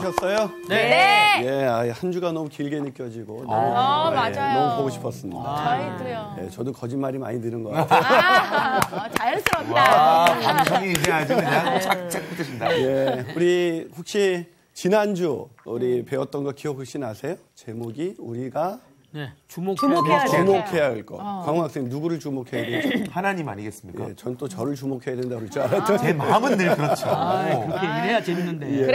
좋으셨어요? 네. 예, 한 주가 너무 길게 느껴지고 맞아요. 너무 보고 싶었습니다. 저희도요. 예, 저도 거짓말이 많이 늘은 것 같아요. 자연스럽다. 감성이 이제 아주 그냥 착착 붙으신다. 예, 우리 혹시 지난주 우리 배웠던 거 기억 혹시 나세요? 제목이 우리가 주목해야 할 것. 광호 학생 누구를 주목해야 되죠? 하나님 아니겠습니까? 예, 전 또 저를 주목해야 된다고 그럴 줄 알았더니 제 마음은 늘 그렇죠. 그렇게 이래야 재밌는데. 예.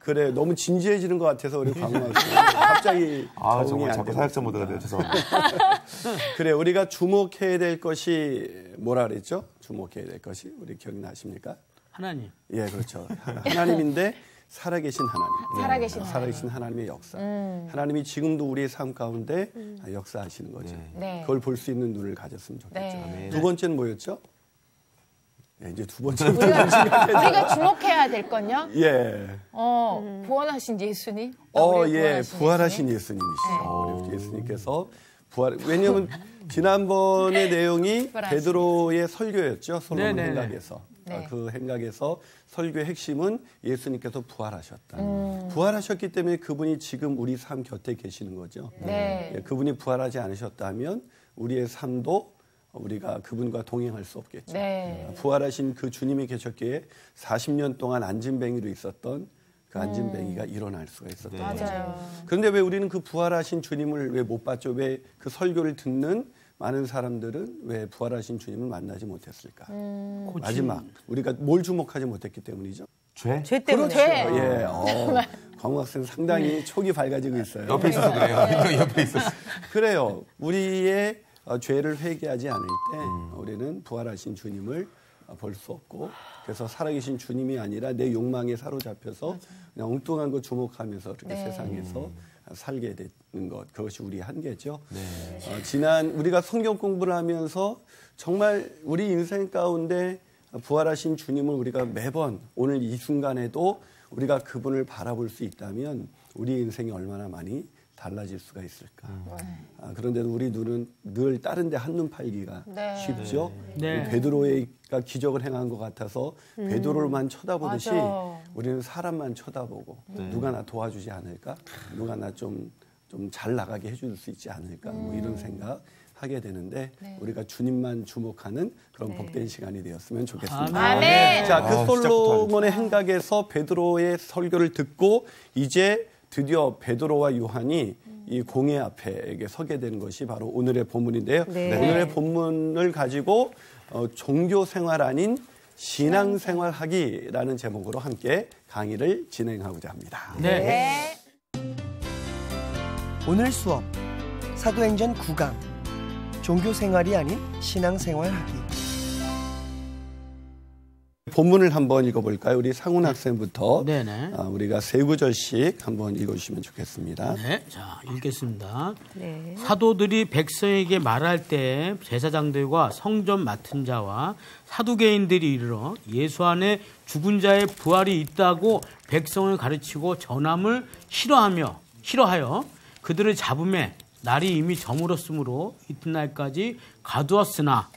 그래. 너무 진지해지는 것 같아서 우리 광호 학생 갑자기 적응이 정말 안 자꾸 되고 사역자 모드가 돼요. 죄송합니다. 그래, 우리가 주목해야 될 것이 뭐라 그랬죠? 주목해야 될 것이 우리 기억나십니까? 하나님. 예, 그렇죠. 하나님인데 살아계신 하나님. 살아계신 하나님의 역사. 하나님이 지금도 우리의 삶 가운데 역사하시는 거죠. 네. 그걸 볼 수 있는 눈을 가졌으면 좋겠죠. 네. 두 번째는 뭐였죠? 예, 이제 두 번째. 우리가 주목해야 될 건요? 예. 구원하신 예수님. 예, 부활하신 예수님이시죠. 우리 예수님께서 왜냐하면 지난번의 내용이 베드로의 설교였죠. 솔로몬 행각에서. 네. 그 행각에서 설교의 핵심은 예수님께서 부활하셨다. 부활하셨기 때문에 그분이 지금 우리 삶 곁에 계시는 거죠. 네. 예, 그분이 부활하지 않으셨다면 우리의 삶도 우리가 그분과 동행할 수 없겠죠. 네. 부활하신 그 주님이 계셨기에 40년 동안 안진뱅이로 있었던 그 안진뱅이가 일어날 수가 있었던 거죠. 맞아요. 그런데 왜 우리는 그 부활하신 주님을 왜 못 봤죠? 왜 그 설교를 듣는 많은 사람들은 왜 부활하신 주님을 만나지 못했을까? 마지막 우리가 뭘 주목하지 못했기 때문이죠. 죄? 죄 때문에. 예, 광우 학생 상당히 촉이 밝아지고 있어요. 옆에 있어서 그래요. 옆에 있어서. 그래요. 우리의 죄를 회개하지 않을 때 우리는 부활하신 주님을 볼 수 없고, 그래서 살아계신 주님이 아니라 내 욕망에 사로잡혀서 그냥 엉뚱한 거 주목하면서 이렇게 세상에서 살게 되는 것, 그것이 우리의 한계죠. 지난 우리가 성경 공부를 하면서 정말 우리 인생 가운데 부활하신 주님을 우리가 매번 오늘 이 순간에도 우리가 그분을 바라볼 수 있다면 우리 인생이 얼마나 많이 달라질 수가 있을까. 그런데도 우리 눈은 늘 다른 데 한눈 팔기가 쉽죠. 베드로가 기적을 행한 것 같아서 베드로만 쳐다보듯이 우리는 사람만 쳐다보고 누가 나 도와주지 않을까, 누가 나 좀 잘 나가게 해줄 수 있지 않을까, 뭐 이런 생각 하게 되는데 우리가 주님만 주목하는 그런 복된 시간이 되었으면 좋겠습니다. 아멘. 자, 그 솔로몬의 행각에서 베드로의 설교를 듣고 이제 드디어 베드로와 요한이 이 공회 앞에 서게 되는 것이 바로 오늘의 본문인데요. 오늘의 본문을 가지고 종교 생활 아닌 신앙 생활하기라는 제목으로 함께 강의를 진행하고자 합니다. 네. 오늘 수업 사도행전 9강 종교 생활이 아닌 신앙 생활하기. 본문을 한번 읽어볼까요? 우리 상훈 학생부터 우리가 세 구절씩 한번 읽어주시면 좋겠습니다. 네, 자 읽겠습니다. 네. 사도들이 백성에게 말할 때 제사장들과 성전 맡은 자와 사두개인들이 이르러 예수 안에 죽은 자의 부활이 있다고 백성을 가르치고 전함을 싫어하여 그들을 잡음에 날이 이미 저물었으므로 이튿날까지 가두었으나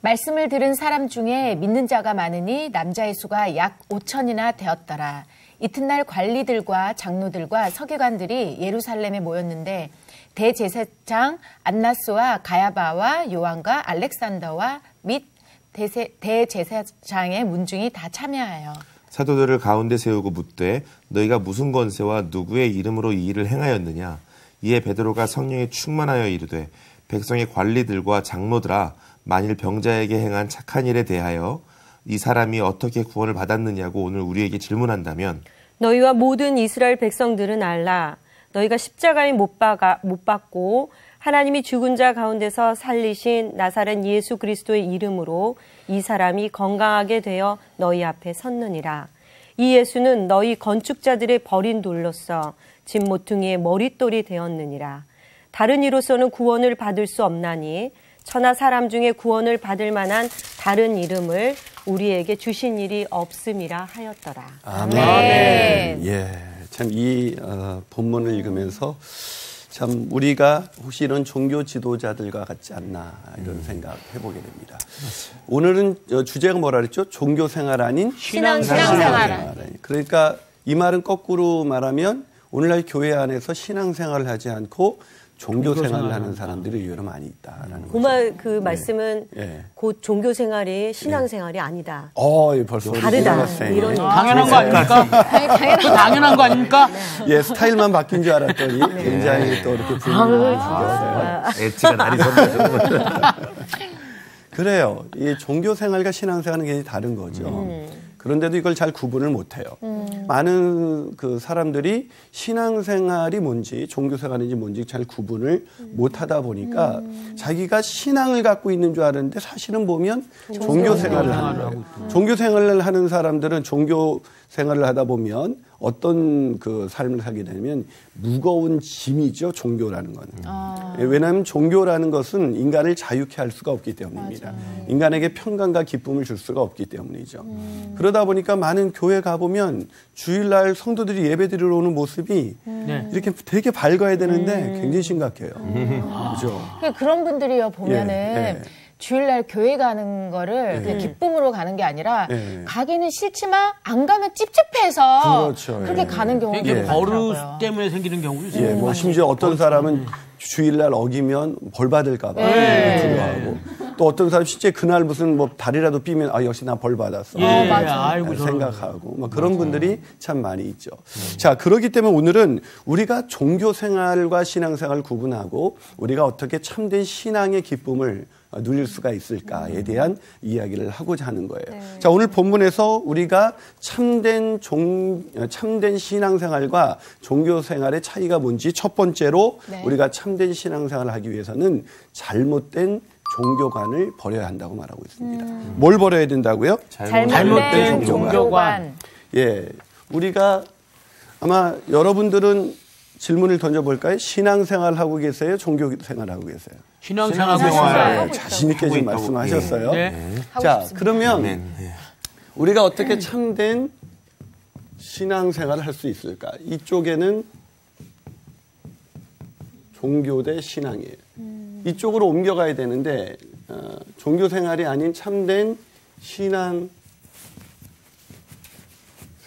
말씀을 들은 사람 중에 믿는 자가 많으니 남자의 수가 약 5천이나 되었더라. 이튿날 관리들과 장로들과 서기관들이 예루살렘에 모였는데 대제사장 안나스와 가야바와 요한과 알렉산더와 및 대제사장의 문중이 다 참여하여 사도들을 가운데 세우고 묻되 너희가 무슨 권세와 누구의 이름으로 이 일을 행하였느냐. 이에 베드로가 성령에 충만하여 이르되 백성의 관리들과 장로들아, 만일 병자에게 행한 착한 일에 대하여 이 사람이 어떻게 구원을 받았느냐고 오늘 우리에게 질문한다면 너희와 모든 이스라엘 백성들은 알라. 너희가 십자가에 못 박고 하나님이 죽은 자 가운데서 살리신 나사렛 예수 그리스도의 이름으로 이 사람이 건강하게 되어 너희 앞에 섰느니라. 이 예수는 너희 건축자들의 버린 돌로서 집 모퉁이의 머릿돌이 되었느니라. 다른 이로서는 구원을 받을 수 없나니 천하 사람 중에 구원을 받을 만한 다른 이름을 우리에게 주신 일이 없음이라 하였더라. 아멘. 예, 참 이 본문을 읽으면서 참 우리가 혹시 이런 종교 지도자들과 같지 않나 이런 생각 해보게 됩니다. 오늘은 주제가 뭐라 그랬죠? 종교 생활 아닌 신앙 생활. 그러니까 이 말은 거꾸로 말하면 오늘날 교회 안에서 신앙생활을 하지 않고 종교생활을 하는 사람들이 의외로 많이 있다라는 거죠. 그 말씀은 곧 종교생활이 신앙생활이 아니다. 벌써 다르다. 이런 당연한 거 아닙니까? 당연한 거 아닙니까? 예, 스타일만 바뀐 줄 알았더니 굉장히 또 이렇게 분위기를 바뀌었어요. 엣지가 날이 섰네. 그래요. 이 종교생활과 신앙생활은 굉장히 다른 거죠. 그런데도 이걸 잘 구분을 못해요. 많은 그 사람들이 신앙생활이 뭔지 종교생활인지 뭔지 잘 구분을 못하다 보니까 자기가 신앙을 갖고 있는 줄 아는데 사실은 보면 종교생활을 하는 거예요. 종교생활을 하는 사람들은 종교생활을 하다 보면 어떤 그 삶을 하게 되면 무거운 짐이죠. 종교라는 건. 왜냐하면 종교라는 것은 인간을 자유케 할 수가 없기 때문입니다. 인간에게 평강과 기쁨을 줄 수가 없기 때문이죠. 그러다 보니까 많은 교회 가보면 주일날 성도들이 예배드리러 오는 모습이 이렇게 되게 밝아야 되는데 굉장히 심각해요. 그렇죠? 그런 분들이요 보면은 주일날 교회 가는 거를 그냥 기쁨으로 가는 게 아니라 가기는 싫지만 안 가면 찝찝해서 그렇죠. 그렇게 가는 경우가 이게 버릇 때문에 생기는 경우도 있어요. 뭐 심지어 어떤 사람은 주일날 어기면 벌 받을까 봐 두려워하고 또 어떤 사람 실제 그날 무슨 뭐 다리라도 삐면 역시 나 벌 받았어. 아이고, 생각하고 뭐 그런 분들이 참 많이 있죠. 자, 그렇기 때문에 오늘은 우리가 종교 생활과 신앙 생활을 구분하고 우리가 어떻게 참된 신앙의 기쁨을 누릴 수가 있을까에 대한 이야기를 하고자 하는 거예요. 자, 오늘 본문에서 우리가 참된 신앙생활과 종교생활의 차이가 뭔지 첫 번째로 우리가 참된 신앙생활을 하기 위해서는 잘못된 종교관을 버려야 한다고 말하고 있습니다. 뭘 버려야 된다고요? 잘못된 종교관. 예, 우리가 아마 여러분들은 질문을 던져볼까요? 신앙생활 하고 계세요? 종교생활 하고 계세요? 신앙생활 자신 있게 좀 말씀하셨어요. 자, 그러면 우리가 어떻게 참된 신앙생활을 할 수 있을까? 이쪽에는 종교 대 신앙이에요. 이쪽으로 옮겨가야 되는데 종교생활이 아닌 참된 신앙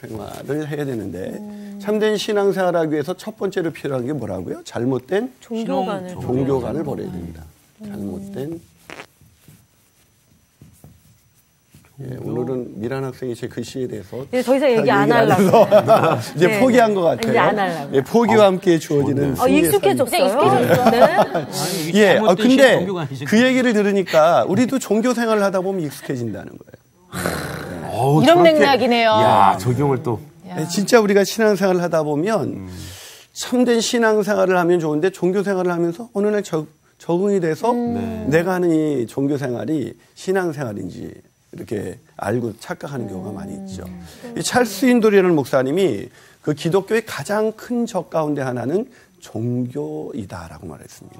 생활을 해야 되는데 참된 신앙생활을 하기 위해서 첫 번째로 필요한 게 뭐라고요? 잘못된 종교관을 버려야 됩니다. 잘못된 오늘은 미란 학생이 제 글씨에 대해서 더 이상 얘기 안 하려고 이제 포기한 것 같아요. 이제 안 하려고. 포기와 함께 주어지는 익숙해졌어요. 네. 근데 그 얘기를 들으니까 우리도 종교생활을 하다 보면 익숙해진다는 거예요. 이런 맥락이네요. 야, 적용을 또. 진짜 우리가 신앙생활을 하다 보면 참된 신앙생활을 하면 좋은데 종교생활을 하면서 어느 날 적응이 돼서 내가 하는 이 종교생활이 신앙생활인지 이렇게 알고 착각하는 경우가 많이 있죠. 이 찰스 인도리라는 목사님이 그 기독교의 가장 큰 적 가운데 하나는 종교이다라고 말했습니다.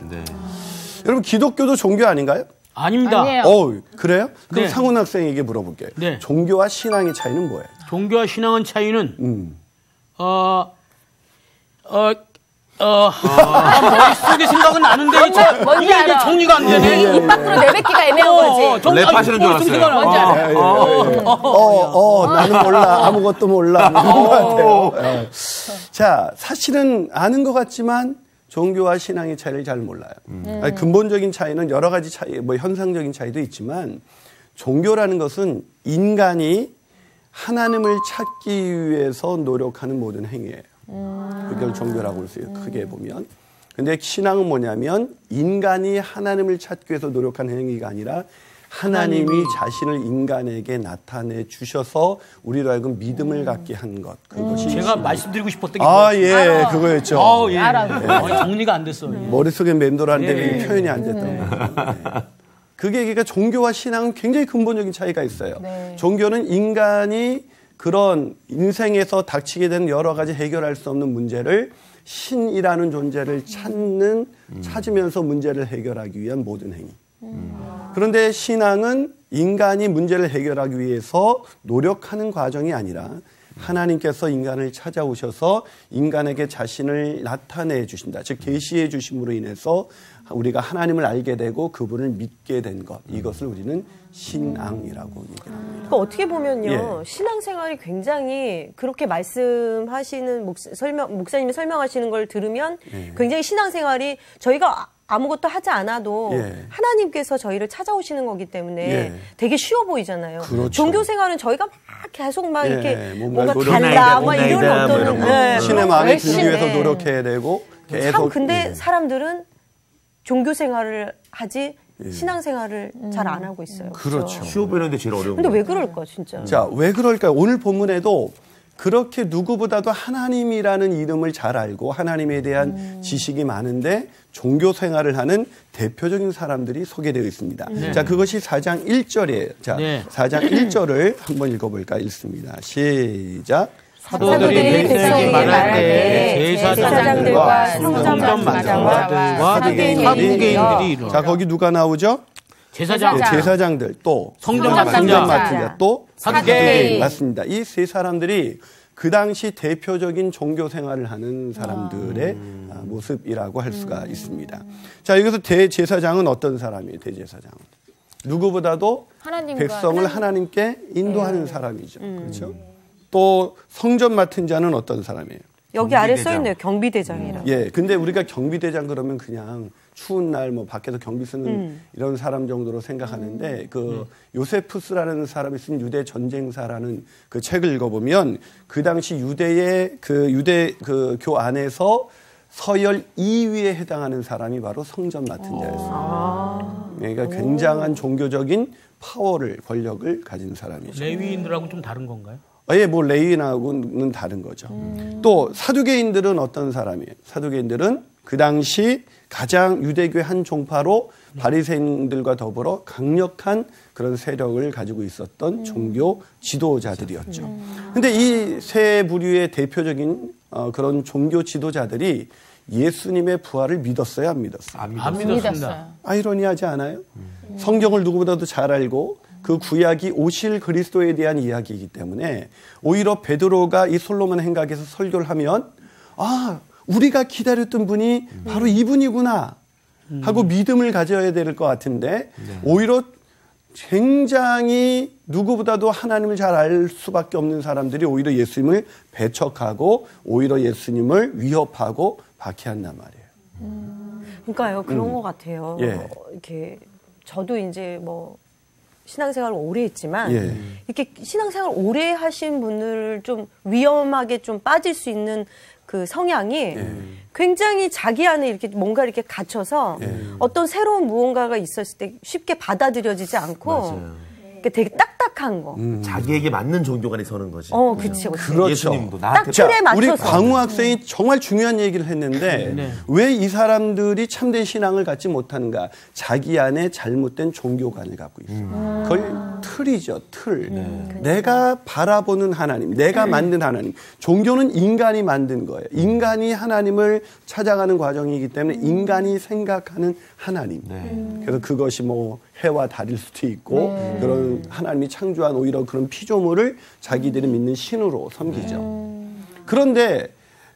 여러분 기독교도 종교 아닌가요? 아닙니다. 그래요? 그럼 상훈 학생에게 물어볼게요. 종교와 신앙의 차이는 뭐예요? 종교와 신앙의 차이는 머릿속에 생각은 나는데 뭔지 이게 알아. 정리가 안 되네. 입 밖으로 내뱉기가 애매한 거지. 랩하시는 줄 알았어요. 뭔지 알아. 나는 몰라. 아무것도 몰라. 이런 것 같아요. 자, 사실은 아는 것 같지만 종교와 신앙의 차이를 잘 몰라요. 근본적인 차이는 여러 가지 차이, 뭐 현상적인 차이도 있지만 종교라는 것은 인간이 하나님을 찾기 위해서 노력하는 모든 행위예요. 그걸 종교라고 할 수 있어요. 크게 보면. 근데 신앙은 뭐냐면 인간이 하나님을 찾기 위해서 노력하는 행위가 아니라 하나님이 자신을 인간에게 나타내 주셔서 우리로 하여금 믿음을 갖게 한 것. 그것이 제가 말씀드리고 싶었던 게 그거였죠. 정리가 안 됐어요. 머릿속에 맴돌았는데 표현이 안 됐던 거예요. 그게 그러니까 종교와 신앙은 굉장히 근본적인 차이가 있어요. 종교는 인간이 그런 인생에서 닥치게 되는 여러 가지 해결할 수 없는 문제를 신이라는 존재를 찾으면서 문제를 해결하기 위한 모든 행위. 그런데 신앙은 인간이 문제를 해결하기 위해서 노력하는 과정이 아니라 하나님께서 인간을 찾아오셔서 인간에게 자신을 나타내 주신다. 즉 계시해 주심으로 인해서 우리가 하나님을 알게 되고 그분을 믿게 된 것. 이것을 우리는 신앙이라고 얘기를 합니다. 그러니까 어떻게 보면요. 예. 신앙생활이 굉장히 그렇게 말씀하시는 목사님이 설명하시는 걸 들으면 예. 굉장히 신앙생활이 저희가 아무것도 하지 않아도 예. 하나님께서 저희를 찾아오시는 거기 때문에 예. 되게 쉬워 보이잖아요. 그렇죠. 종교생활은 저희가 막 계속 막 예. 이렇게 뭔가 달라 막 이런 노력이다, 뭐 어떤 이런 거. 네. 신의 마음에 들기 열심히. 위해서 노력해야 되고 계속 참 근데 예. 사람들은 종교생활을 하지 신앙생활을 잘 안 하고 있어요. 그렇죠. 쉬워 보이는데 제일 어려운 근데 거. 왜 그럴까 진짜? 자, 왜 그럴까요? 오늘 본문에도 그렇게 누구보다도 하나님이라는 이름을 잘 알고 하나님에 대한 지식이 많은데 종교 생활을 하는 대표적인 사람들이 소개되어 있습니다. 자, 그것이 4장 1절이에요. 자, 네. 4장 1절을 한번 읽어볼까 읽습니다. 시작. 사도들이 백성에게 말할 때 제사장들과 성전마장자들과 사두개인들이 이르러. 자, 거기 누가 나오죠? 제사장, 네, 제사장들 또 성전 성전 맡은 맡은 자 또 사두개인. 맞습니다. 이 세 사람들이 그 당시 대표적인 종교 생활을 하는 사람들의 모습이라고 할 수가 있습니다. 자, 여기서 대제사장은 어떤 사람이에요? 대제사장은 누구보다도 백성을 하나님께 인도하는 사람이죠. 그렇죠? 또 성전 맡은 자는 어떤 사람이에요? 여기 아래 써 있네요. 경비대장이라. 예, 근데 우리가 경비대장 그러면 그냥 추운 날 뭐 밖에서 경비 쓰는 이런 사람 정도로 생각하는데 그 요세푸스라는 사람이 쓴 유대 전쟁사라는 그 책을 읽어보면 그 당시 유대의 그 유대 그 교 안에서 서열 2위에 해당하는 사람이 바로 성전 맡은 자였습니다. 그러니까 굉장한 종교적인 파워를 권력을 가진 사람이죠. 레위인들하고는 좀 다른 건가요? 예, 뭐 레위인하고는 다른 거죠. 또 사두개인들은 어떤 사람이에요? 사두개인들은 그 당시 가장 유대교의 한 종파로 바리새인들과 더불어 강력한 그런 세력을 가지고 있었던 종교 지도자들이었죠. 근데 이 세 부류의 대표적인 그런 종교 지도자들이 예수님의 부활을 믿었어요, 안 믿었어요? 안 믿었습니다. 아이러니하지 않아요? 성경을 누구보다도 잘 알고 그 구약이 오실 그리스도에 대한 이야기이기 때문에 오히려 베드로가 이 솔로몬 행각에서 설교를 하면 아, 우리가 기다렸던 분이 바로 이분이구나 하고 믿음을 가져야 될 것 같은데 오히려 굉장히 누구보다도 하나님을 잘 알 수밖에 없는 사람들이 오히려 예수님을 배척하고 오히려 예수님을 위협하고 박해한단 말이에요. 그러니까요. 그런 것 같아요. 예. 이렇게 저도 이제 뭐 신앙생활을 오래 했지만 예. 이렇게 신앙생활 오래 하신 분을 좀 위험하게 좀 빠질 수 있는 그 성향이 굉장히 자기 안에 이렇게 뭔가 이렇게 갇혀서 어떤 새로운 무언가가 있었을 때 쉽게 받아들여지지 않고 맞아요. 되게 딱딱한 거. 자기에게 맞는 종교관에 서는 거지. 그치, 그치. 그렇죠. 예수님도 딱 나한테 틀에 우리 맞춰서. 광우 학생이 정말 중요한 얘기를 했는데 왜 이 사람들이 참된 신앙을 갖지 못하는가? 자기 안에 잘못된 종교관을 갖고 있어요. 그걸 틀이죠, 틀. 내가 바라보는 하나님, 내가 만든 하나님. 종교는 인간이 만든 거예요. 인간이 하나님을 찾아가는 과정이기 때문에 인간이 생각하는 하나님. 그래서 그것이 뭐 해와 달일 수도 있고 그런 하나님이 창조한 오히려 그런 피조물을 자기들이 믿는 신으로 섬기죠. 그런데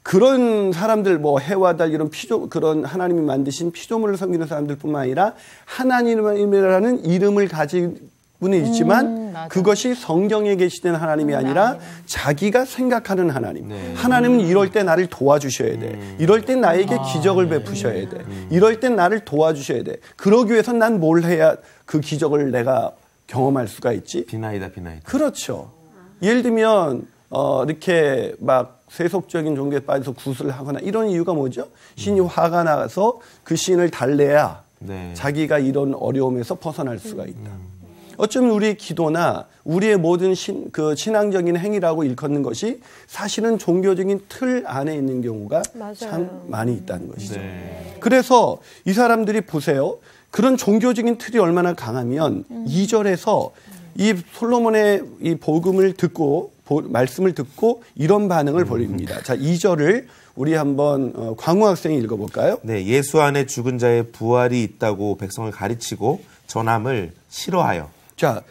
그런 사람들 뭐 해와 달 이런 그런 하나님이 만드신 피조물을 섬기는 사람들뿐만 아니라 하나님이라는 이름을 가진 분이 있지만 그것이 성경에 계시된 하나님이 아니라 자기가 생각하는 하나님. 하나님은 이럴 때 나를 도와주셔야 돼. 이럴 때 나에게 기적을 베푸셔야 돼. 이럴 때 나를 도와주셔야 돼. 그러기 위해서 난 뭘 해야 그 기적을 내가 경험할 수가 있지? 비나이다. 그렇죠. 예를 들면 이렇게 막 세속적인 종교에 빠져서 구슬을 하거나 이런 이유가 뭐죠? 신이 화가 나서 그 신을 달래야 자기가 이런 어려움에서 벗어날 수가 있다. 어쩌면 우리의 기도나 우리의 모든 신앙적인 행위라고 일컫는 것이 사실은 종교적인 틀 안에 있는 경우가 참 많이 있다는 것이죠. 그래서 이 사람들이 보세요. 그런 종교적인 틀이 얼마나 강하면 2절에서 이 솔로몬의 이 복음을 듣고 말씀을 듣고 이런 반응을 보입니다. 자, 2절을 우리 한번 광우 학생이 읽어볼까요? 네, 예수 안에 죽은 자의 부활이 있다고 백성을 가르치고 전함을 싫어하여. 자,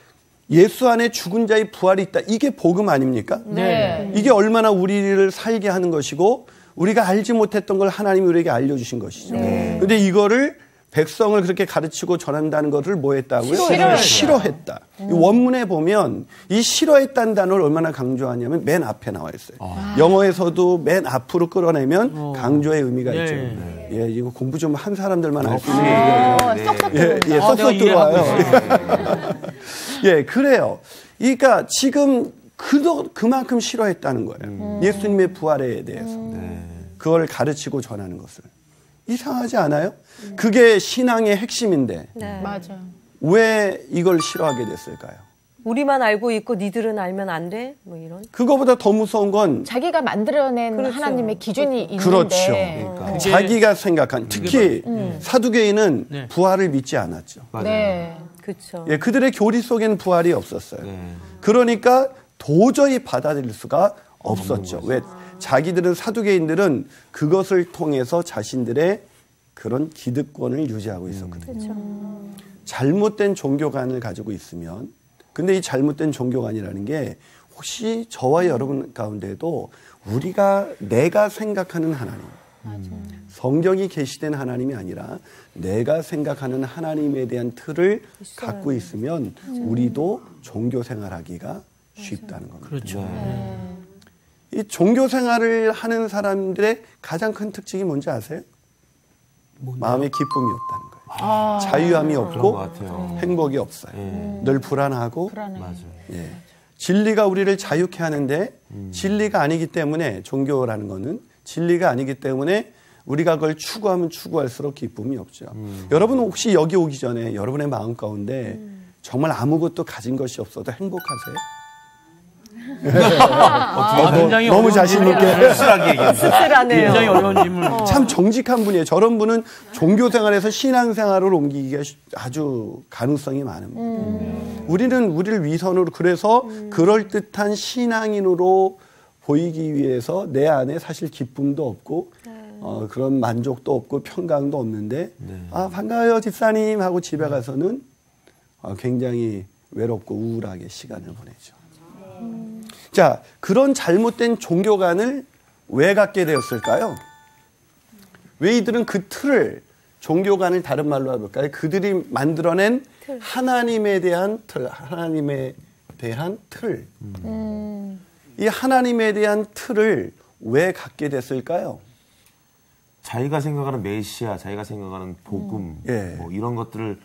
예수 안에 죽은 자의 부활이 있다. 이게 복음 아닙니까? 네. 이게 얼마나 우리를 살게 하는 것이고 우리가 알지 못했던 걸 하나님이 우리에게 알려주신 것이죠. 그런데 이거를 백성을 그렇게 가르치고 전한다는 것을 뭐 했다고요? 싫어했다. 이 원문에 보면 이 싫어했다는 단어를 얼마나 강조하냐면 맨 앞에 나와 있어요. 영어에서도 맨 앞으로 끌어내면 강조의 의미가 있죠. 예, 이거 공부 좀 한 사람들만 알 수 있는 얘기예요. 쏙쏙 예, 쏙쏙 들어와요. 예, 그래요. 그러니까 지금 그만큼 싫어했다는 거예요. 예수님의 부활에 대해서. 그걸 가르치고 전하는 것을. 이상하지 않아요? 그게 신앙의 핵심인데 네. 맞아요. 왜 이걸 싫어하게 됐을까요? 우리만 알고 있고 니들은 알면 안 돼? 뭐 이런. 그거보다 더 무서운 건 자기가 만들어낸 그렇죠. 하나님의 기준이 있는데 그렇죠. 그러니까. 자기가 생각한 특히 사두개인은 네. 부활을 믿지 않았죠. 네. 그렇죠. 예, 그들의 교리 속에는 부활이 없었어요. 그러니까 도저히 받아들일 수가 없었죠. 왜? 자기들은 사두개인들은 그것을 통해서 자신들의 그런 기득권을 유지하고 있었거든요. 잘못된 종교관을 가지고 있으면 근데 이 잘못된 종교관이라는 게 혹시 저와 여러분 가운데도 내가 생각하는 하나님 성경이 계시된 하나님이 아니라 내가 생각하는 하나님에 대한 틀을 갖고 있으면 우리도 종교 생활하기가 쉽다는 겁니다. 그렇죠. 이 종교 생활을 하는 사람들의 가장 큰 특징이 뭔지 아세요? 마음에 기쁨이 없다는 거예요. 자유함이 없고 행복이 없어요. 늘 불안하고 예. 진리가 우리를 자유케 하는데 진리가 아니기 때문에 종교라는 거는 진리가 아니기 때문에 우리가 그걸 추구하면 추구할수록 기쁨이 없죠. 여러분 혹시 여기 오기 전에 여러분의 마음 가운데 정말 아무것도 가진 것이 없어도 행복하세요? 굉장히 너무 자신 있게 씁쓸하네요. 굉장히 어려운 질문. 참 정직한 분이에요. 저런 분은 종교 생활에서 신앙 생활을 옮기기가 아주 가능성이 많은 분이에요. 우리는 우리를 위선으로 그래서 그럴듯한 신앙인으로 보이기 위해서 내 안에 사실 기쁨도 없고 그런 만족도 없고 평강도 없는데 반가워요 집사님 하고 집에 가서는 굉장히 외롭고 우울하게 시간을 보내죠. 자, 그런 잘못된 종교관을 왜 갖게 되었을까요? 왜 이들은 그 틀을, 종교관을 다른 말로 해볼까요? 그들이 만들어낸 하나님에 대한 틀, 이 하나님에 대한 틀을 왜 갖게 됐을까요? 자기가 생각하는 메시아, 자기가 생각하는 복음, 예. 뭐 이런 것들을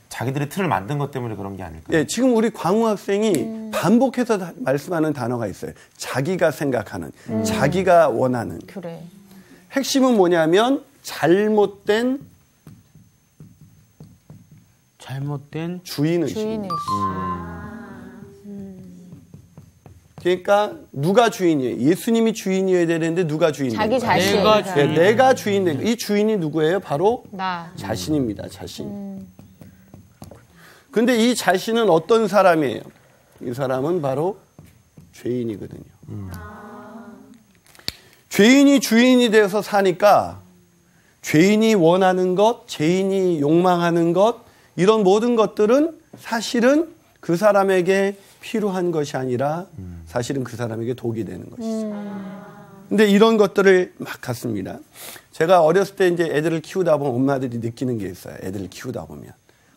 자기들의 틀을 만든 것 때문에 그런 게 아닐까요? 예, 지금 우리 광우 학생이 반복해서 말씀하는 단어가 있어요. 자기가 생각하는, 자기가 원하는. 그래. 핵심은 뭐냐면 잘못된 주인의식. 그러니까 누가 주인이에요? 예수님이 주인이어야 되는데 누가 주인이에요? 자기 자신. 내가 주인. 이 주인이 누구예요? 바로 나. 자신입니다. 자신. 근데 이 자신은 어떤 사람이에요? 이 사람은 바로 죄인이거든요. 죄인이 주인이 되어서 사니까 죄인이 원하는 것, 죄인이 욕망하는 것 이런 모든 것들은 사실은 그 사람에게 필요한 것이 아니라 사실은 그 사람에게 독이 되는 것이죠. 근데 이런 것들을 막 갖습니다. 제가 어렸을 때 이제 애들을 키우다 보면 엄마들이 느끼는 게 있어요. 애들을 키우다 보면.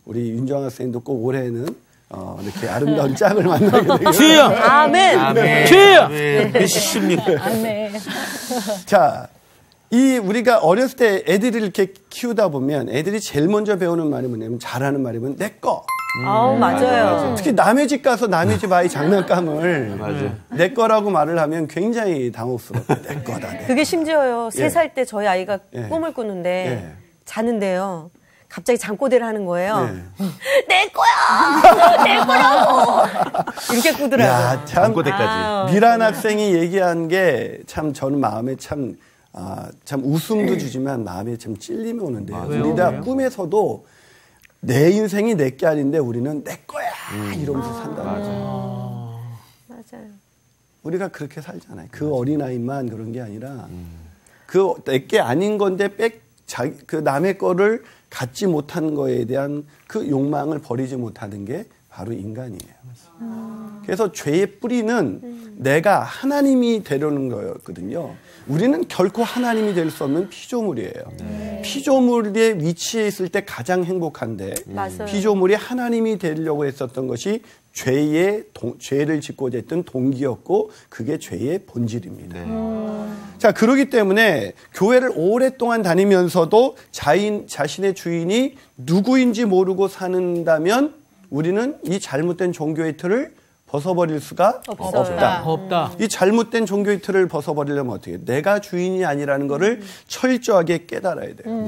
우리 윤정 학생도 꼭 올해는 이렇게 아름다운 짝을 만나게 되겠어요. 주여! 아멘! 주여! 몇십니까? 아멘. 자, 우리가 어렸을 때 애들을 이렇게 키우다 보면 애들이 제일 먼저 배우는 말이 뭐냐면 잘하는 말이면 내 거. 맞아요. 특히 남의 집 가서 남의 집 아이 장난감을 내 거라고 말을 하면 굉장히 당혹스럽고 내 거다. 내 그게 심지어요. 예. 3살 때 저희 아이가 꿈을 꾸는데 자는데요. 갑자기 잠꼬대를 하는 거예요. 내 거야! 내 거라고! 이렇게 꾸더라고요. 야, 참 잠꼬대까지. 미란 학생이 얘기한 게 참 저는 마음에 참 웃음도 주지만 마음에 참 찔림이 오는데요. 우리가 꿈에서도 내 인생이 내 게 아닌데 우리는 내 거야 이러면서 산다는 거죠. 맞아요. 우리가 그렇게 살잖아요. 그 어린아이만 그런 게 아니라 그 내 게 아닌 건데 그 남의 거를 갖지 못한 거에 대한 그 욕망을 버리지 못하는 게 바로 인간이에요. 그래서 죄의 뿌리는 내가 하나님이 되려는 거였거든요. 우리는 결코 하나님이 될 수 없는 피조물이에요. 피조물의 위치에 있을 때 가장 행복한데 맞아요. 피조물이 하나님이 되려고 했었던 것이 죄를 짓고자 했던 동기였고 그게 죄의 본질입니다. 자, 그렇기 때문에 교회를 오랫동안 다니면서도 자신의 주인이 누구인지 모르고 산다면 우리는 이 잘못된 종교의 틀을 벗어버릴 수가 없다. 이 잘못된 종교의 틀을 벗어버리려면 어떻게 해요? 내가 주인이 아니라는 것을 철저하게 깨달아야 돼요.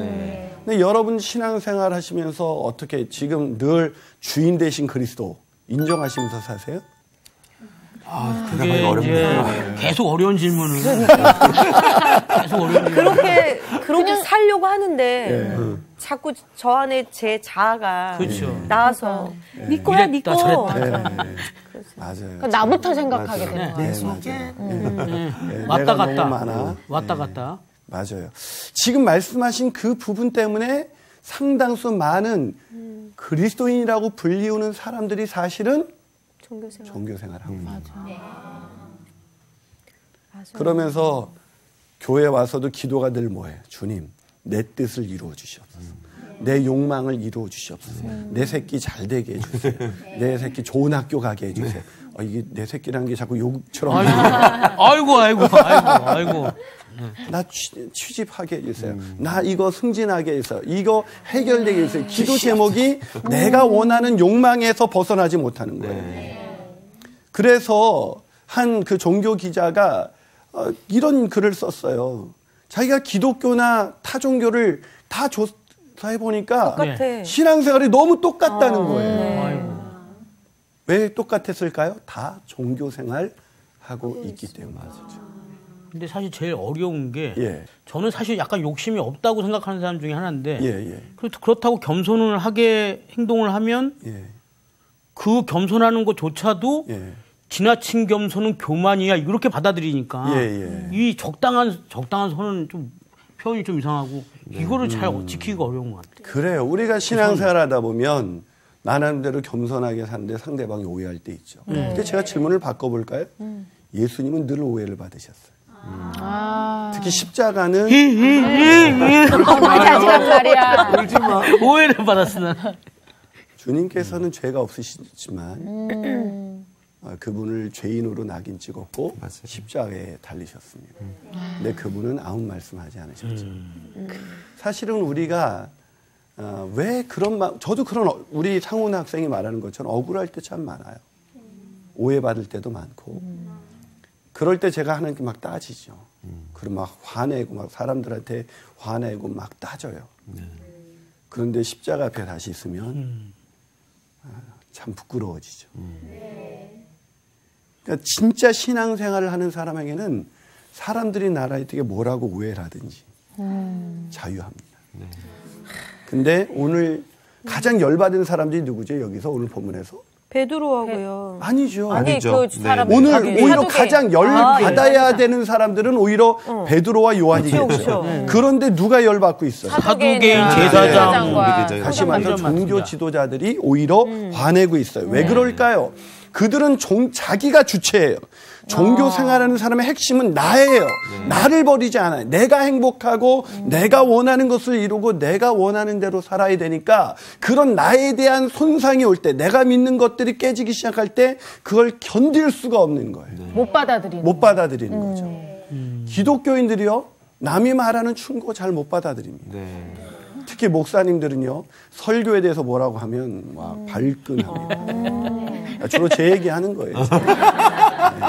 근데 여러분 신앙생활 하시면서 어떻게 지금 늘 주인 되신 그리스도 인정하시면서 사세요? 그게 이제 계속 어려운 질문을. 계속 어려운 질문. 그렇게 살려고 하는데 자꾸 저 안에 제 자아가 그렇죠. 나와서 네 거야, 네 이랬다, 거. 저랬다. 맞아요. 나부터 생각하게 되는 거예요. 네, 맞아요. 왔다 내가 갔다. 너무 많아. 왔다 갔다. 맞아요. 지금 말씀하신 그 부분 때문에 상당수 많은 그리스도인이라고 불리우는 사람들이 사실은 종교생활을 하고 있어요. 그러면서 교회 와서도 기도가 늘 뭐예요? 주님, 내 뜻을 이루어 주시옵소서. 내 욕망을 이루어 주시옵소서. 내 새끼 잘 되게 해주세요. 내 새끼 좋은 학교 가게 해주세요. 이게 내 새끼라는 게 자꾸 욕처럼. 아이고. 나 취직하게 해주세요. 나 이거 승진하게 해주세요. 이거 해결되게 해주세요. 기도 제목이 내가 원하는 욕망에서 벗어나지 못하는 거예요. 그래서 한 그 종교 기자가 이런 글을 썼어요. 자기가 기독교나 타 종교를 다 조사해 보니까 신앙생활이 너무 똑같다는 거예요. 왜 똑같았을까요? 다 종교생활 하고 있기 때문이죠. 근데 사실 제일 어려운 게 저는 사실 약간 욕심이 없다고 생각하는 사람 중에 하나인데 그렇다고 겸손을 하게 행동을 하면 그 겸손하는 것조차도 지나친 겸손은 교만이야 이렇게 받아들이니까 이 적당한 선은 좀 표현이 좀 이상하고 이거를 잘 지키기가 어려운 것 같아요. 그래요. 우리가 신앙생활 하다 보면 나름대로 겸손하게 사는데 상대방이 오해할 때 있죠. 근데 제가 질문을 바꿔볼까요? 예수님은 늘 오해를 받으셨어요. 특히 십자가는 오해를 받았으나 주님께서는 죄가 없으시지만 그분을 죄인으로 낙인 찍었고 십자가에 달리셨습니다. 근데 그분은 아무 말씀하지 않으셨죠. 사실은 우리가 왜 그런 저도 그런 우리 상훈 학생이 말하는 것처럼 억울할 때 참 많아요. 오해받을 때도 많고 그럴 때 제가 하나님께 막 따지죠. 그리고 막 화내고 막 사람들한테 화내고 막 따져요. 그런데 십자가 앞에 다시 있으면 참 부끄러워지죠. 그러니까 진짜 신앙생활을 하는 사람에게는 사람들이 나라에 뭐라고 오해를 하든지 자유합니다. 근데 오늘 가장 열받은 사람들이 누구죠? 여기서 오늘 본문에서? 베드로하고요. 아니죠. 그 사람 오늘 오히려 가장 열받아야 되는 사람들은 오히려 베드로와 요한이겠죠. 그렇죠. 그런데 누가 열받고 있어요? 사두개인 제사장. 다시 말해서 종교 지도자들이 오히려 화내고 있어요. 왜 그럴까요? 그들은 자기가 주체예요. 종교 생활하는 사람의 핵심은 나예요. 나를 버리지 않아요. 내가 행복하고 내가 원하는 것을 이루고 내가 원하는 대로 살아야 되니까 그런 나에 대한 손상이 올 때 내가 믿는 것들이 깨지기 시작할 때 그걸 견딜 수가 없는 거예요. 못 받아들이는 거죠. 기독교인들이요. 남이 말하는 충고 잘 못 받아들입니다. 특히 목사님들은요. 설교에 대해서 뭐라고 하면 막 발끈합니다. 주로 제 얘기하는 거예요.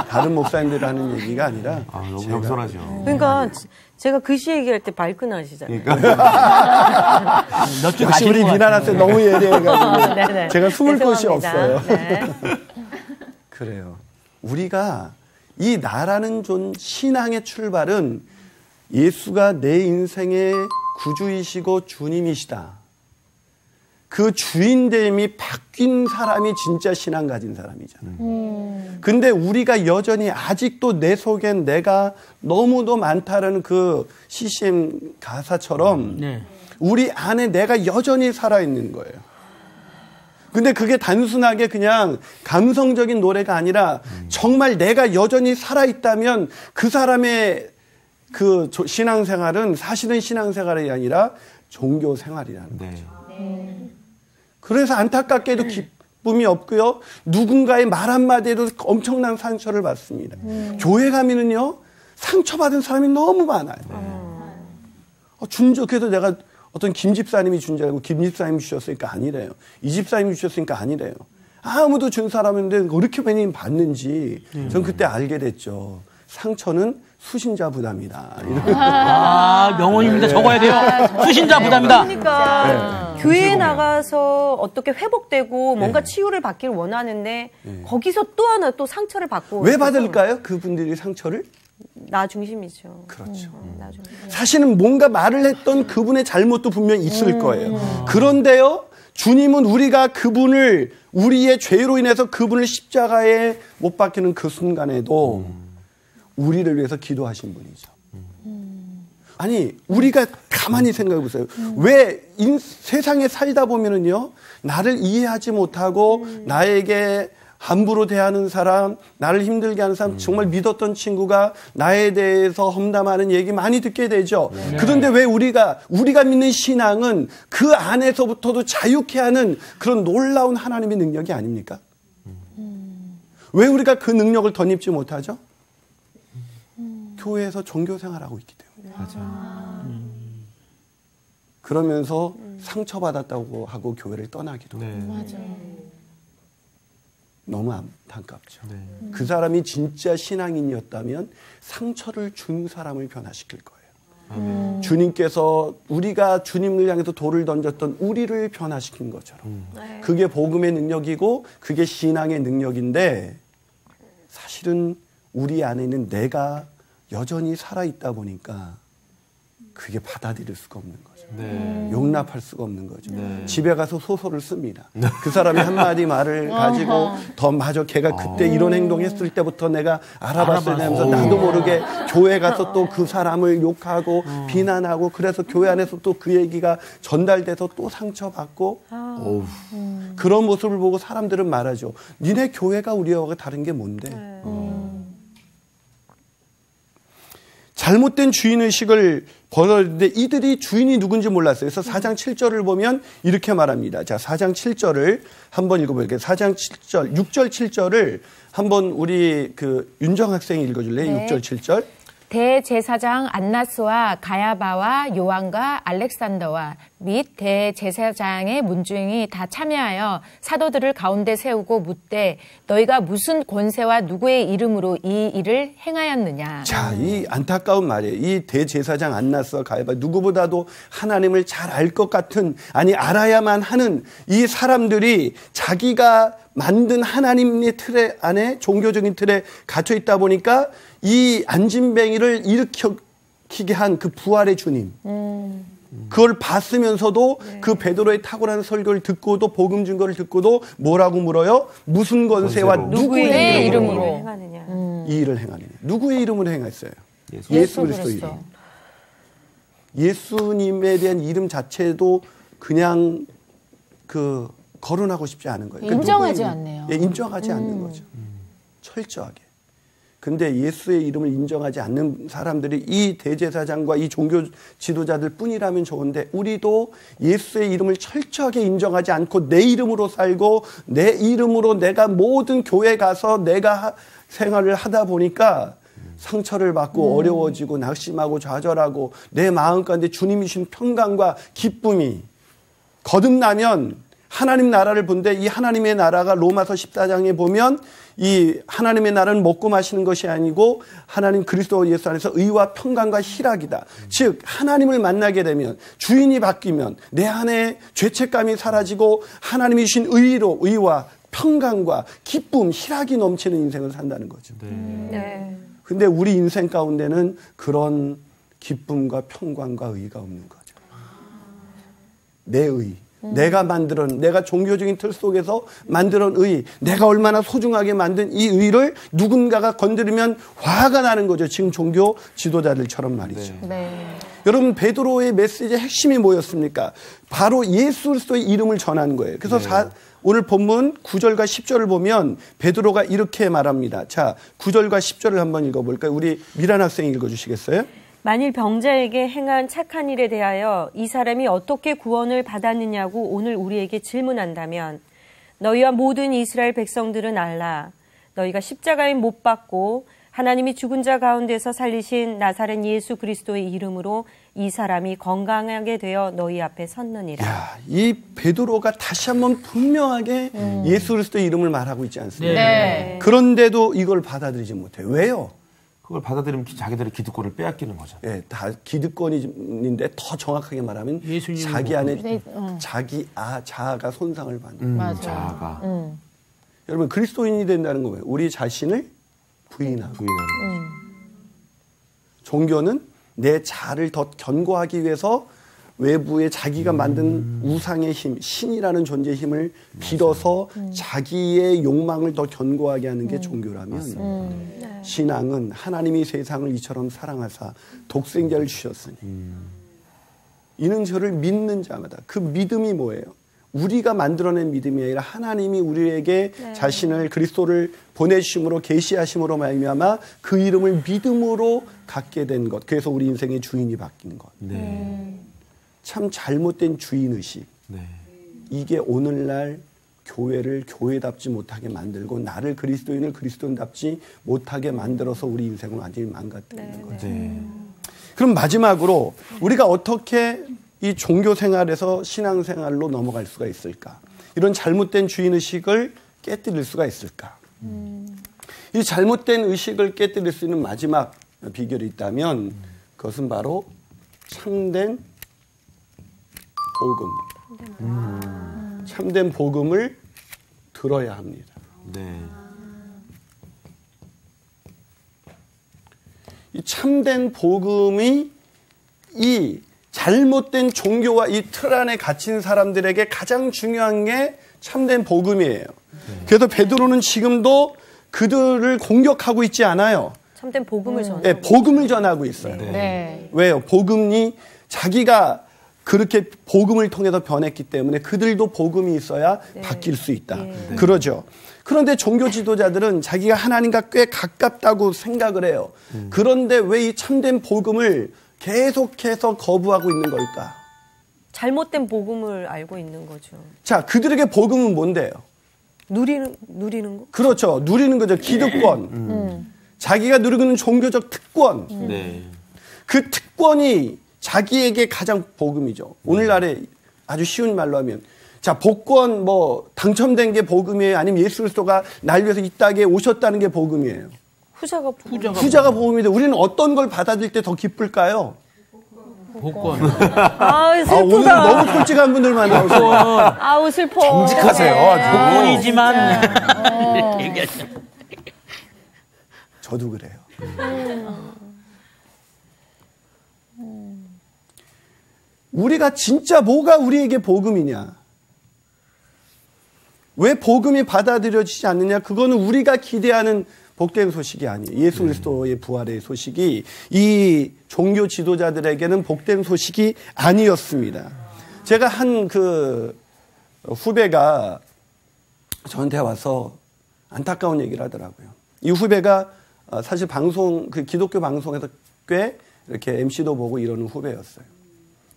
다른 목사님들이 하는 얘기가 아니라 너무 겸손하죠. 그러니까 제가 글씨 얘기할 때 발끈하시잖아요. 역시 우리 미나한테 너무 예리해가지고 제가 숨을 곳이 없어요. 그래요. 우리가 이 나라는 신앙의 출발은 예수가 내 인생의 구주이시고 주님이시다. 그 주인됨이 바뀐 사람이 진짜 신앙 가진 사람이잖아요. 근데 우리가 여전히 아직도 내 속엔 내가 너무도 많다라는 그 CCM 가사처럼 우리 안에 내가 여전히 살아있는 거예요. 근데 그게 단순하게 그냥 감성적인 노래가 아니라 정말 내가 여전히 살아있다면 그 사람의 그 신앙생활은 사실은 신앙생활이 아니라 종교생활이라는 거죠. 그래서 안타깝게도 기쁨이 없고요. 누군가의 말 한마디에도 엄청난 상처를 받습니다. 교회 가면은요. 상처받은 사람이 너무 많아요. 그래서 내가 어떤 김 집사님이 준 줄 알고 김 집사님이 주셨으니까 아니래요. 이 집사님이 주셨으니까 아니래요. 아무도 준 사람인데 그렇게 많이 받는지 전 그때 알게 됐죠. 상처는 수신자 부담이다. 명언입니다. 적어야 돼요. 수신자 부담이다. 그러니까 교회에 나가서 어떻게 회복되고 뭔가 치유를 받기를 원하는데 거기서 또 하나 또 상처를 받고. 왜 받을까요? 그분들이 상처를? 나 중심이죠. 그렇죠. 나 중심. 사실은 뭔가 말을 했던 그분의 잘못도 분명히 있을 거예요. 그런데요, 주님은 우리가 그분을 우리의 죄로 인해서 그분을 십자가에 못 박히는 그 순간에도 우리를 위해서 기도하신 분이죠. 아니, 우리가 가만히 생각해 보세요. 왜 세상에 살다 보면은요, 나를 이해하지 못하고 나에게 함부로 대하는 사람, 나를 힘들게 하는 사람, 정말 믿었던 친구가 나에 대해서 험담하는 얘기 많이 듣게 되죠. 그런데 왜 우리가 믿는 신앙은 그 안에서부터도 자유케 하는 그런 놀라운 하나님의 능력이 아닙니까? 왜 우리가 그 능력을 덧입지 못하죠? 교회에서 종교 생활하고 있기 때문에. 그러면서 상처받았다고 하고 교회를 떠나기도 하고. 너무 안타깝죠. 그 사람이 진짜 신앙인이었다면 상처를 준 사람을 변화시킬 거예요. 주님께서 우리가 주님을 향해서 돌을 던졌던 우리를 변화시킨 것처럼. 그게 복음의 능력이고 그게 신앙의 능력인데 사실은 우리 안에는 내가 여전히 살아있다 보니까 그게 받아들일 수가 없는 거죠. 용납할 수가 없는 거죠. 집에 가서 소설을 씁니다. 그 사람이 한마디 말을 가지고 더 마저 걔가 그때 이런 행동했을 때부터 내가 알아봤어야 되면서 나도 모르게 교회 가서 또 그 사람을 욕하고 비난하고 그래서 교회 안에서 또 그 얘기가 전달돼서 또 상처받고 그런 모습을 보고 사람들은 말하죠. 니네 교회가 우리와 다른 게 뭔데? 잘못된 주인의식을 버렸는데 이들이 주인이 누군지 몰랐어요. 그래서 4장 7절을 보면 이렇게 말합니다. 자, 4장 7절을 한번 읽어볼게요. 4장 7절, 6절 7절을 한번 우리 윤정 학생이 읽어줄래요? 네. 6절 7절. 대제사장 안나스와 가야바와 요한과 알렉산더와 및 대제사장의 문중이 다 참여하여 사도들을 가운데 세우고 묻되 너희가 무슨 권세와 누구의 이름으로 이 일을 행하였느냐. 자, 이 안타까운 말이에요. 이 대제사장 안나스와 가야바 누구보다도 하나님을 잘 알 것 같은 아니 알아야만 하는 이 사람들이 자기가 만든 하나님의 틀에 안에 종교적인 틀에 갇혀 있다 보니까 이 안진뱅이를 일으키게 한 그 부활의 주님 그걸 봤으면서도 그 베드로의 탁월한 설교를 듣고도 복음 증거를 듣고도 뭐라고 물어요? 무슨 권세와 누구의 이름으로 행하느냐. 이 일을 행하느냐. 누구의 이름으로 행했어요? 예수 그리스도 이름. 예수님에 대한 이름 자체도 그냥 거론하고 싶지 않은 거예요. 인정하지 않네요. 예, 인정하지 않는 거죠. 철저하게. 근데 예수의 이름을 인정하지 않는 사람들이 이 대제사장과 이 종교 지도자들 뿐이라면 좋은데 우리도 예수의 이름을 철저하게 인정하지 않고 내 이름으로 살고 내 이름으로 내가 모든 교회 가서 내가 생활을 하다 보니까 상처를 받고 어려워지고 낙심하고 좌절하고 내 마음 가운데 주님이 주신 평강과 기쁨이 거듭나면 하나님 나라를 본데 이 하나님의 나라가 로마서 14장에 보면 이 하나님의 나라는 먹고 마시는 것이 아니고 하나님 그리스도 예수 안에서 의와 평강과 희락이다. 즉 하나님을 만나게 되면 주인이 바뀌면 내 안에 죄책감이 사라지고 하나님이 주신 의와 평강과 기쁨, 희락이 넘치는 인생을 산다는 거죠. 근데 우리 인생 가운데는 그런 기쁨과 평강과 의가 없는 거죠. 내 의. 내가 종교적인 틀 속에서 만들어낸 의, 내가 얼마나 소중하게 만든 이 의를 누군가가 건드리면 화가 나는 거죠. 지금 종교 지도자들처럼 말이죠. 여러분 베드로의 메시지의 핵심이 뭐였습니까? 바로 예수 그리스도의 이름을 전하는 거예요. 그래서 오늘 본문 9절과 10절을 보면 베드로가 이렇게 말합니다. 자, 9절과 10절을 한번 읽어볼까요? 우리 미란 학생이 읽어주시겠어요? 만일 병자에게 행한 착한 일에 대하여 이 사람이 어떻게 구원을 받았느냐고 오늘 우리에게 질문한다면 너희와 모든 이스라엘 백성들은 알라. 너희가 십자가에 못 박고 하나님이 죽은 자 가운데서 살리신 나사렛 예수 그리스도의 이름으로 이 사람이 건강하게 되어 너희 앞에 섰느니라. 야, 이 베드로가 다시 한번 분명하게 예수 그리스도의 이름을 말하고 있지 않습니까? 네. 그런데도 이걸 받아들이지 못해요. 왜요? 그걸 받아들이면 자기들의 기득권을 빼앗기는 거죠. 네, 다 기득권인데 더 정확하게 말하면 자기 안에 자아가 손상을 받는 자아가. 여러분 그리스도인이 된다는 거예요. 우리 자신을 부인하는 거죠. 종교는 내 자아를 더 견고하기 위해서 외부에 자기가 만든 우상의 힘, 신이라는 존재의 힘을 빌어서 자기의 욕망을 더 견고하게 하는 게 종교라면 신앙은 하나님이 세상을 이처럼 사랑하사 독생자를 주셨으니 이는 저를 믿는 자마다 그 믿음이 뭐예요? 우리가 만들어낸 믿음이 아니라 하나님이 우리에게 자신을 그리스도를 보내주심으로 계시하심으로 말미암아 그 이름을 믿음으로 갖게 된 것. 그래서 우리 인생의 주인이 바뀐 것. 참 잘못된 주인의식. 이게 오늘날 교회를 교회답지 못하게 만들고 나를 그리스도인을 그리스도인답지 못하게 만들어서 우리 인생을 완전히 망가뜨리는 거죠. 그럼 마지막으로 우리가 어떻게 이 종교 생활에서 신앙 생활로 넘어갈 수가 있을까? 이런 잘못된 주인의식을 깨뜨릴 수가 있을까? 이 잘못된 의식을 깨뜨릴 수 있는 마지막 비결이 있다면 그것은 바로 참된 복음. 참된 복음을 들어야 합니다. 이 참된 복음이 이 잘못된 종교와 이 틀 안에 갇힌 사람들에게 가장 중요한 게 참된 복음이에요. 그래서 베드로는 지금도 그들을 공격하고 있지 않아요. 참된 복음을 전하고 네, 복음을 전하고 있어요. 왜요? 복음이 자기가 그렇게 복음을 통해서 변했기 때문에 그들도 복음이 있어야 바뀔 수 있다. 그러죠. 그런데 종교 지도자들은 자기가 하나님과 꽤 가깝다고 생각을 해요. 그런데 왜 이 참된 복음을 계속해서 거부하고 있는 걸까? 잘못된 복음을 알고 있는 거죠. 자, 그들에게 복음은 뭔데요? 누리는 거? 그렇죠. 누리는 거죠. 기득권. 자기가 누리고 있는 종교적 특권. 그 특권이 자기에게 가장 복음이죠. 오늘날에 아주 쉬운 말로 하면 자, 복권 뭐 당첨된 게 복음이에요? 아니면 예수 그리스도가 날 위해서 이 땅에 오셨다는 게 복음이에요? 후자가 복음인데 우리는 어떤 걸 받아들일 때 더 기쁠까요? 복권. 슬프다. 오늘 너무 솔직한 분들만 나오세요. 슬퍼. 정직하세요. 복권이지만. 저도 그래요. 우리가 진짜 뭐가 우리에게 복음이냐? 왜 복음이 받아들여지지 않느냐? 그거는 우리가 기대하는 복된 소식이 아니에요. 예수 그리스도의 부활의 소식이 이 종교 지도자들에게는 복된 소식이 아니었습니다. 제가 한 그 후배가 저한테 와서 안타까운 얘기를 하더라고요. 이 후배가 사실 그 기독교 방송에서 꽤 이렇게 MC도 보고 이러는 후배였어요.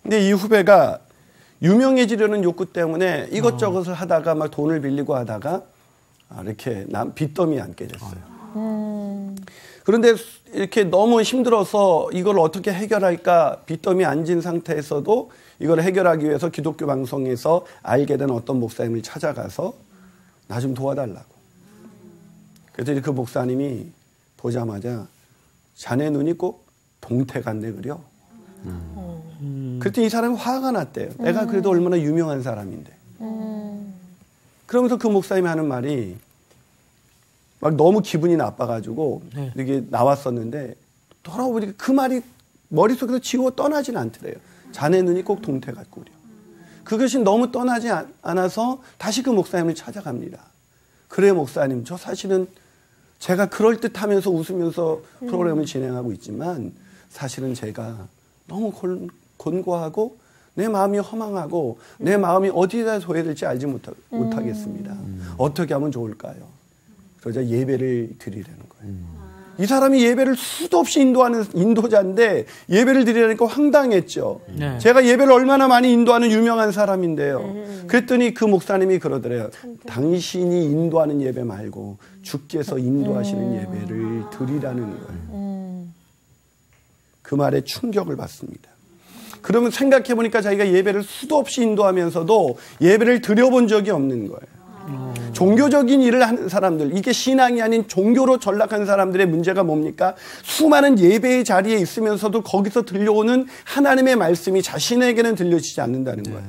근데 이 후배가 유명해지려는 욕구 때문에 이것저것을 하다가 막 돈을 빌리고 하다가 이렇게 빚더미에 앉게 됐어요. 그런데 이렇게 너무 힘들어서 이걸 어떻게 해결할까 빚더미에 앉은 상태에서도 이걸 해결하기 위해서 기독교 방송에서 알게 된 어떤 목사님을 찾아가서 나 좀 도와달라고. 그랬더니 그 목사님이 보자마자 자네 눈이 꼭 동태 같네 그려. 그랬더니 이 사람이 화가 났대요. 내가 그래도 얼마나 유명한 사람인데. 그러면서 그 목사님이 하는 말이 막 너무 기분이 나빠가지고 이렇게 나왔었는데 돌아보니까 그 말이 머릿속에서 지워 떠나진 않더래요. 자네 눈이 꼭 동태 같고 그려. 그것이 너무 떠나지 않아서 다시 그 목사님을 찾아갑니다. 그래 목사님, 저 사실은 제가 그럴듯하면서 웃으면서 프로그램을 진행하고 있지만 사실은 제가 너무 곤고하고 내 마음이 허망하고 내 마음이 어디에다 둬야 될지 알지 못하겠습니다. 어떻게 하면 좋을까요? 그러자 예배를 드리라는 거예요. 이 사람이 예배를 수도 없이 인도하는 인도자인데 예배를 드리라니까 황당했죠. 네. 제가 예배를 얼마나 많이 인도하는 유명한 사람인데요. 그랬더니 그 목사님이 그러더래요. 당신이 인도하는 예배 말고 주께서 인도하시는 예배를 드리라는 거예요. 그 말에 충격을 받습니다. 그러면 생각해 보니까 자기가 예배를 수도 없이 인도하면서도 예배를 드려본 적이 없는 거예요. 종교적인 일을 하는 사람들, 이게 신앙이 아닌 종교로 전락한 사람들의 문제가 뭡니까? 수많은 예배의 자리에 있으면서도 거기서 들려오는 하나님의 말씀이 자신에게는 들려지지 않는다는 거예요.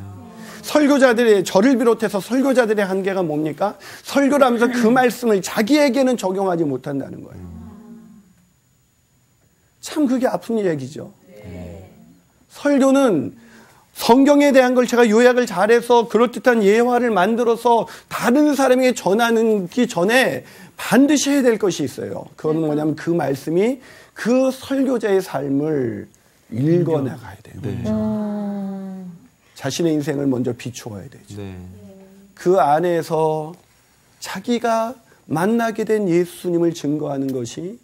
설교자들의, 저를 비롯해서 설교자들의 한계가 뭡니까? 설교를 하면서 그 말씀을 자기에게는 적용하지 못한다는 거예요. 참 그게 아픈 얘기죠. 설교는 성경에 대한 걸 제가 요약을 잘해서 그럴듯한 예화를 만들어서 다른 사람에게 전하기 전에 반드시 해야 될 것이 있어요. 그건 뭐냐면 그 말씀이 그 설교자의 삶을 읽어나가야 돼요. 네. 자신의 인생을 먼저 비추어야 되죠. 네. 그 안에서 자기가 만나게 된 예수님을 증거하는 것이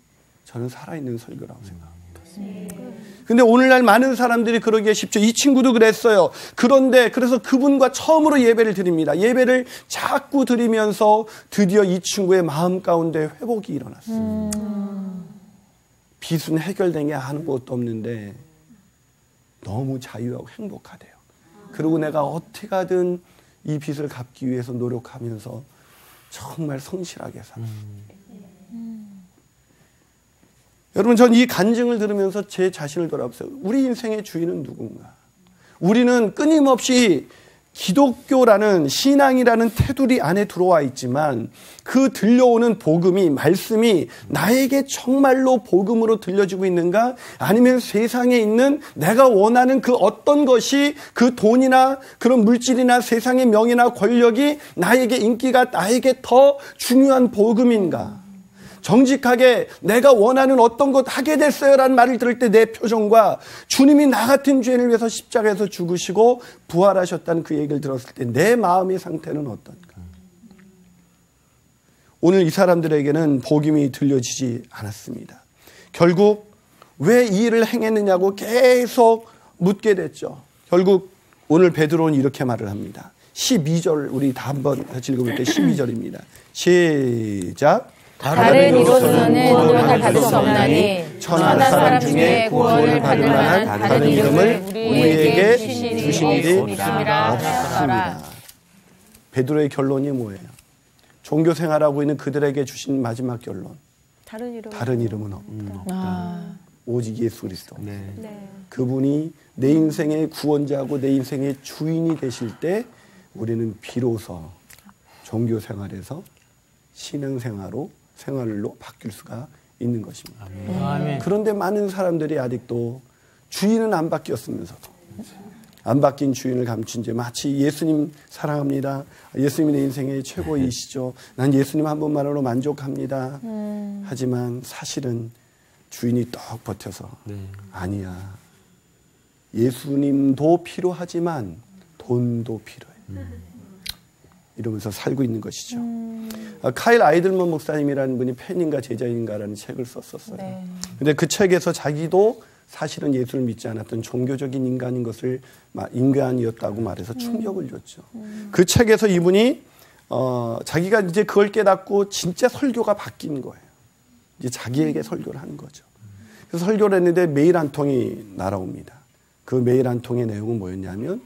저는 살아있는 설교라고 생각합니다. 근데 오늘날 많은 사람들이 그러기에 쉽죠. 이 친구도 그랬어요. 그런데 그래서 그분과 처음으로 예배를 드립니다. 예배를 자꾸 드리면서 드디어 이 친구의 마음 가운데 회복이 일어났어요. 빚은 해결된 게 아무것도 없는데 너무 자유하고 행복하대요. 그리고 내가 어떻게 하든 이 빚을 갚기 위해서 노력하면서 정말 성실하게 살았어요. 여러분, 전 이 간증을 들으면서 제 자신을 돌아보세요. 우리 인생의 주인은 누군가? 우리는 끊임없이 기독교라는 신앙이라는 테두리 안에 들어와 있지만 그 들려오는 복음이, 말씀이 나에게 정말로 복음으로 들려지고 있는가? 아니면 세상에 있는 내가 원하는 그 어떤 것이, 그 돈이나 그런 물질이나 세상의 명예나 권력이 나에게, 인기가 나에게 더 중요한 복음인가? 정직하게 내가 원하는 어떤 것 하게 됐어요라는 말을 들을 때 내 표정과 주님이 나 같은 죄인을 위해서 십자가에서 죽으시고 부활하셨다는 그 얘기를 들었을 때 내 마음의 상태는 어떤가? 오늘 이 사람들에게는 복음이 들려지지 않았습니다. 결국 왜 이 일을 행했느냐고 계속 묻게 됐죠. 결국 오늘 베드로는 이렇게 말을 합니다. 12절 우리 다 한번 같이 읽어볼게요. 12절입니다. 시작. 다른 이로서는 구원을 받을 수 없나니 천하 사람 중에 구원을 받을 만한 다른 이름을 우리에게 주신 일이 없습니다. 베드로의 결론이 뭐예요? 종교 생활하고 있는 그들에게 주신 마지막 결론. 다른 이름은 없다. 오직 예수 그리스도. 네. 그분이 내 인생의 구원자고 내 인생의 주인이 되실 때 우리는 비로소 종교 생활에서 신앙 생활로 바뀔 수가 있는 것입니다. 아멘. 그런데 많은 사람들이 아직도 주인은 안 바뀌었으면서도 안 바뀐 주인을 감춘 채 마치 예수님 사랑합니다. 예수님이 내 인생의 최고이시죠. 난 예수님 한 분만으로 만족합니다. 하지만 사실은 주인이 떡 버텨서 아니야. 예수님도 필요하지만 돈도 필요해. 이러면서 살고 있는 것이죠. 카일 아이들먼 목사님이라는 분이 팬인가 제자인가라는 책을 썼었어요. 근데 그 책에서 자기도 사실은 예수를 믿지 않았던 종교적인 인간이었다고 말해서 충격을 줬죠. 그 책에서 이분이 자기가 이제 그걸 깨닫고 진짜 설교가 바뀐 거예요. 이제 자기에게 설교를 하는 거죠. 그래서 설교를 했는데 메일 한 통이 날아옵니다. 그 메일 한 통의 내용은 뭐였냐면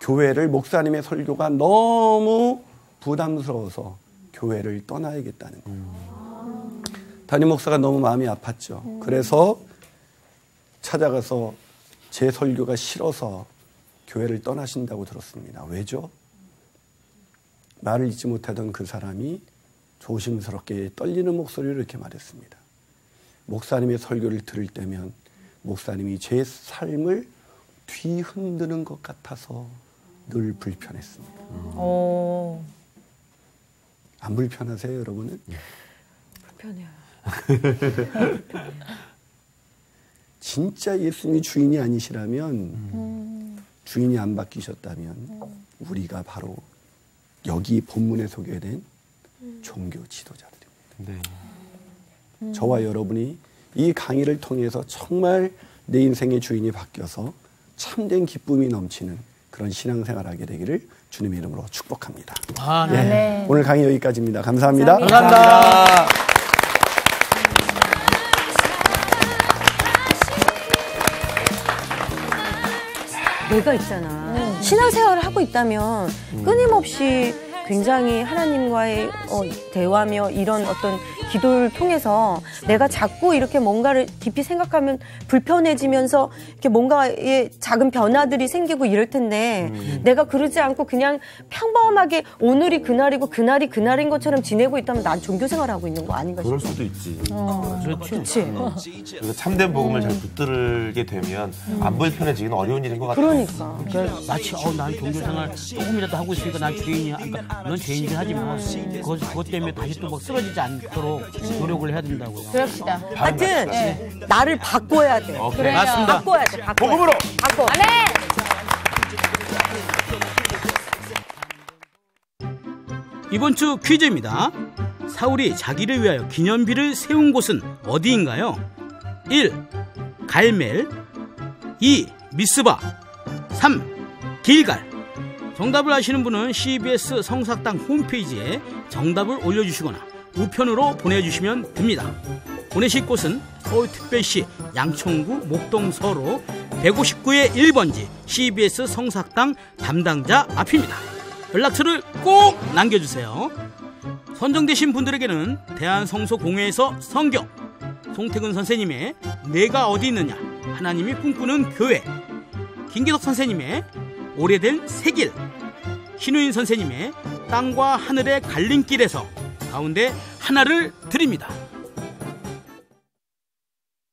교회를, 목사님의 설교가 너무 부담스러워서 교회를 떠나야겠다는 거예요. 담임 목사가 너무 마음이 아팠죠. 그래서 찾아가서 제 설교가 싫어서 교회를 떠나신다고 들었습니다. 왜죠? 말을 잊지 못하던 그 사람이 조심스럽게 떨리는 목소리로 이렇게 말했습니다. 목사님의 설교를 들을 때면 목사님이 제 삶을 뒤흔드는 것 같아서 늘 불편했습니다. 안 불편하세요, 여러분은? 불편해요. 진짜 예수님이 주인이 아니시라면 주인이 안 바뀌셨다면 우리가 바로 여기 본문에 소개된 종교 지도자들입니다. 네. 저와 여러분이 이 강의를 통해서 정말 내 인생의 주인이 바뀌어서 참된 기쁨이 넘치는 그런 신앙생활하게 되기를 주님의 이름으로 축복합니다. 네. 오늘 강의 여기까지입니다. 감사합니다. 감사합니다. 내가 있잖아. 신앙생활을 하고 있다면 끊임없이 굉장히 하나님과의 대화며 이런 어떤 기도를 통해서 내가 자꾸 이렇게 뭔가를 깊이 생각하면 불편해지면서 이렇게 뭔가의 작은 변화들이 생기고 이럴 텐데 내가 그러지 않고 그냥 평범하게 오늘이 그날이고 그날이 그날인 것처럼 지내고 있다면 난 종교생활을 하고 있는 거 아닌가 싶어. 그럴 수도 있지. 그렇지. 그래서 참된 복음을 잘 붙들게 되면 안 불편해지기는 어려운 일인 것 같아요. 그러니까. 마치 난 종교생활 조금이라도 하고 있으니까 난 죄인이야. 그러니까 넌 죄인이긴 하지만 그것 때문에 다시 또 막 쓰러지지 않도록 노력을 해야 된다고요. 그럽시다. 하여튼 나를 바꿔야 돼. 그래, 맞습니다. 바꿔야 돼. 복음으로 바꿔. 아멘. 이번 주 퀴즈입니다. 사울이 자기를 위하여 기념비를 세운 곳은 어디인가요? 1. 갈멜 2. 미스바 3. 길갈. 정답을 아시는 분은 CBS 성사당 홈페이지에 정답을 올려주시거나 우편으로 보내주시면 됩니다. 보내실 곳은 서울특별시 양천구 목동서로 159의 1번지 CBS 성사당 담당자 앞입니다. 연락처를 꼭 남겨주세요. 선정되신 분들에게는 대한성소공회에서 성경, 송태근 선생님의 내가 어디 있느냐 하나님이 꿈꾸는 교회, 김기덕 선생님의 오래된 새길, 신우인 선생님의 땅과 하늘의 갈림길에서 가운데 하나를 드립니다.